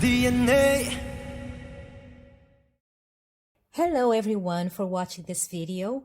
DNA. Hello everyone for watching this video.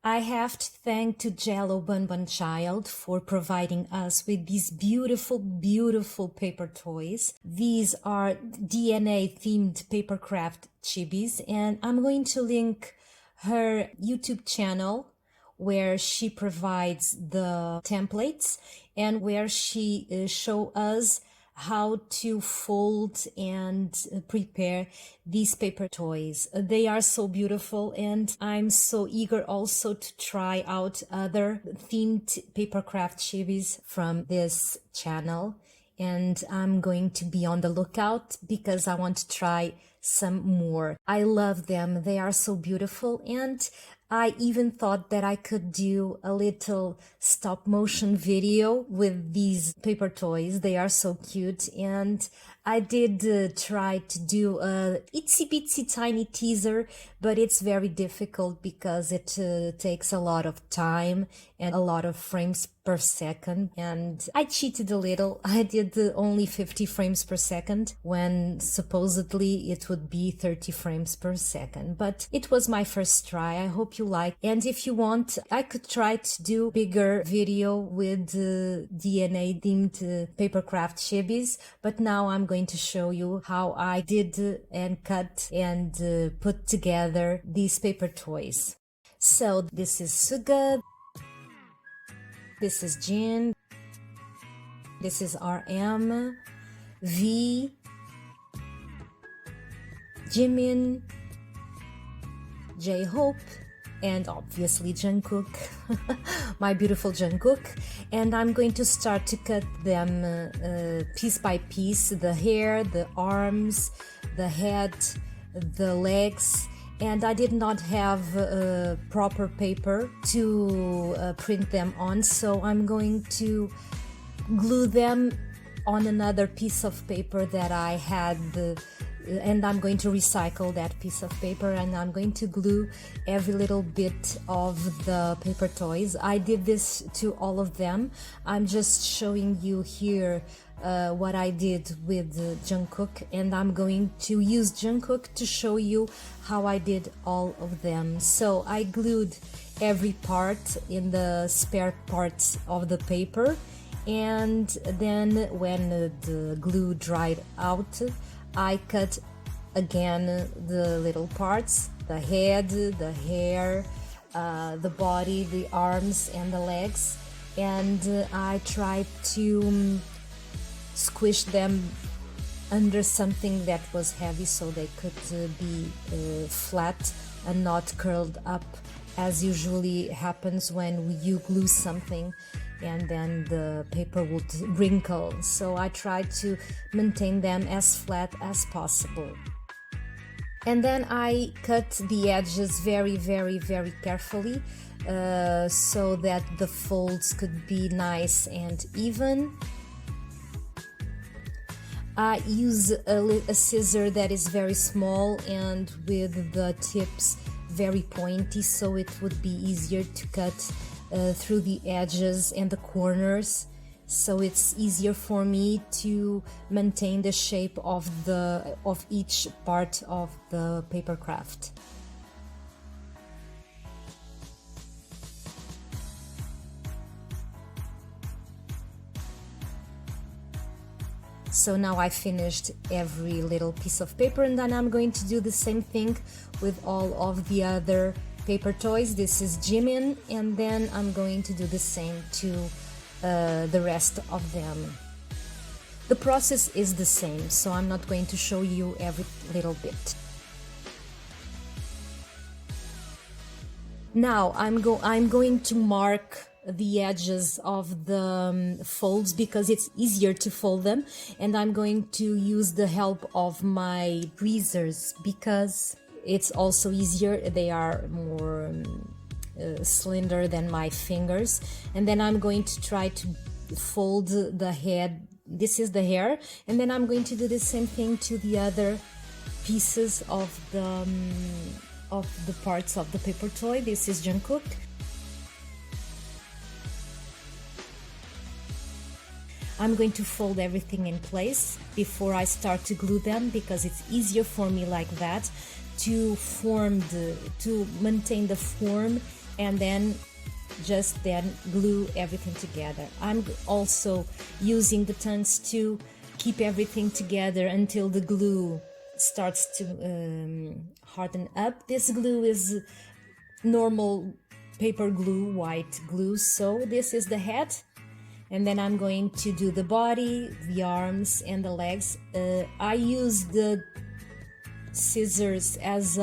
I have to thank to jellobunbunchild for providing us with these beautiful paper toys. These are DNA themed papercraft chibis, and I'm going to link her YouTube channel where she provides the templates and where she show us how to fold and prepare these paper toys. They are so beautiful, and I'm so eager also to try out other themed papercraft chibis from this channel. And I'm going to be on the lookout because I want to try some more. I love them. They are so beautiful, and I even thought that I could do a little stop motion video with these paper toys. They are so cute, and I did try to do a itsy bitsy tiny teaser, but it's very difficult because it takes a lot of time and a lot of frames per second, and I cheated a little. I did only 50 frames per second when supposedly it would be 30 frames per second, but it was my first try. I hope you like, and if you want, I could try to do bigger video with DNA themed papercraft chibis, but now I'm going to show you how I did and cut and put together these paper toys. So this is Suga, this is Jin, this is RM, V, Jimin, J-Hope, and obviously Jungkook, my beautiful Jungkook. And I'm going to start to cut them piece by piece, the hair, the arms, the head, the legs. And I did not have proper paper to print them on, so I'm going to glue them on another piece of paper that I had, and I'm going to recycle that piece of paper, and I'm going to glue every little bit of the paper toys. I did this to all of them. I'm just showing you here what I did with Jungkook, and I'm going to use Jungkook to show you how I did all of them. So I glued every part in the spare parts of the paper, and then when the glue dried out, I cut again the little parts, the head, the hair, the body, the arms and the legs, and I tried to squish them under something that was heavy so they could be flat and not curled up, as usually happens when you glue something and then the paper would wrinkle. So I tried to maintain them as flat as possible. And then I cut the edges very carefully so that the folds could be nice and even. I use a scissor that is very small and with the tips very pointy, so it would be easier to cut through the edges and the corners, so it's easier for me to maintain the shape of each part of the papercraft. So now I finished every little piece of paper, and then I'm going to do the same thing with all of the other paper toys. This is Jimin, and then I'm going to do the same to the rest of them. The process is the same, so I'm not going to show you every little bit. Now I'm going to mark the edges of the folds because it's easier to fold them, and I'm going to use the help of my tweezers because it's also easier. They are more slender than my fingers, and then I'm going to try to fold the head. This is the hair, and then I'm going to do the same thing to the other pieces of the parts of the paper toy. This is Jungkook. I'm going to fold everything in place before I start to glue them, because it's easier for me like that to maintain the form and then glue everything together. I'm also using the turns to keep everything together until the glue starts to harden up. This glue is normal paper glue, white glue. So this is the head, and then I'm going to do the body, the arms, and the legs. I use the scissors as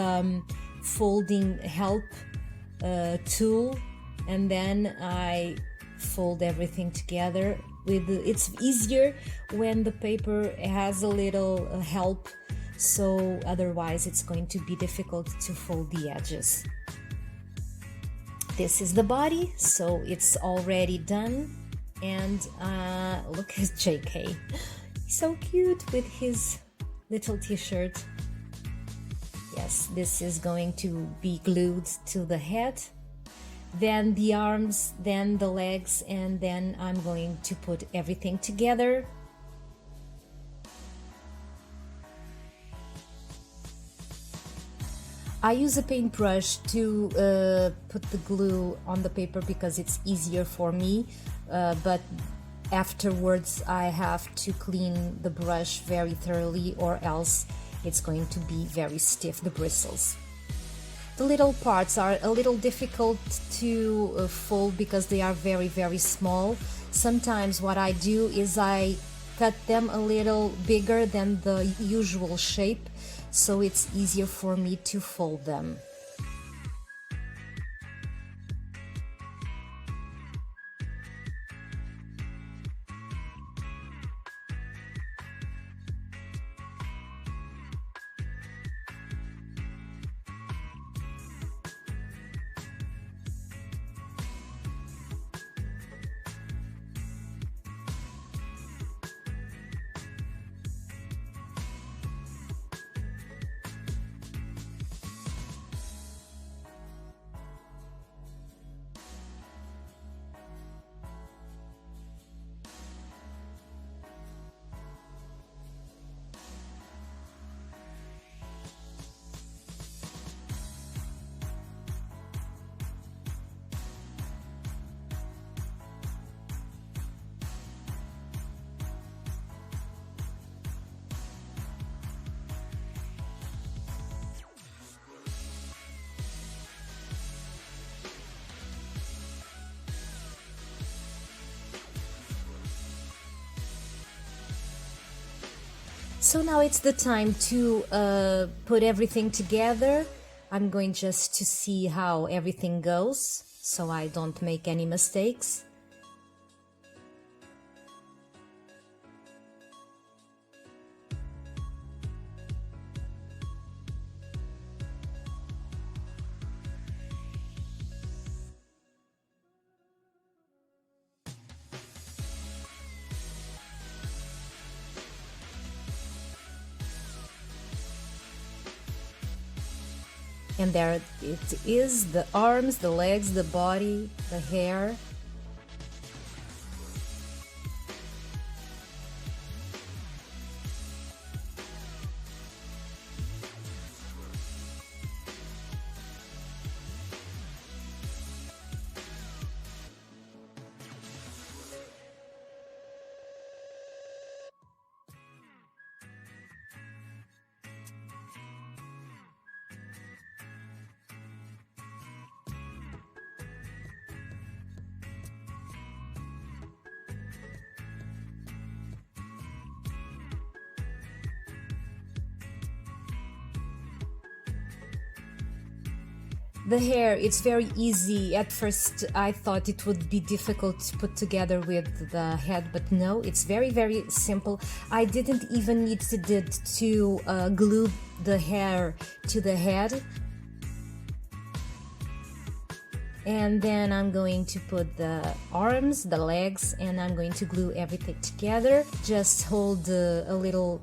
folding help tool, and then I fold everything together. It's easier when the paper has a little help, so otherwise it's going to be difficult to fold the edges. This is the body, so it's already done. And look at JK, he's so cute with his little t-shirt. Yes, this is going to be glued to the head, then the arms, then the legs, and then I'm going to put everything together. I use a paintbrush to put the glue on the paper because it's easier for me, but afterwards I have to clean the brush very thoroughly, or else it's going to be very stiff, the bristles. The little parts are a little difficult to fold because they are very, very small. Sometimes what I do is I cut them a little bigger than the usual shape, so it's easier for me to fold them. So now it's the time to put everything together. I'm going just to see how everything goes, so I don't make any mistakes. And there it is, the arms, the legs, the body, the hair. The hair, it's very easy. At first I thought it would be difficult to put together with the head, but no, it's very, very simple. I didn't even need to glue the hair to the head. And then I'm going to put the arms, the legs, and I'm going to glue everything together. Just hold a little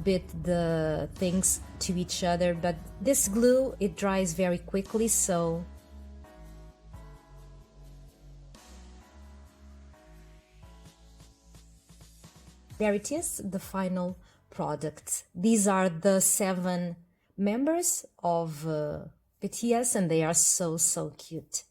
bit the things to each other, but this glue, it dries very quickly, so there it is, the final product. These are the 7 members of BTS, and they are so cute.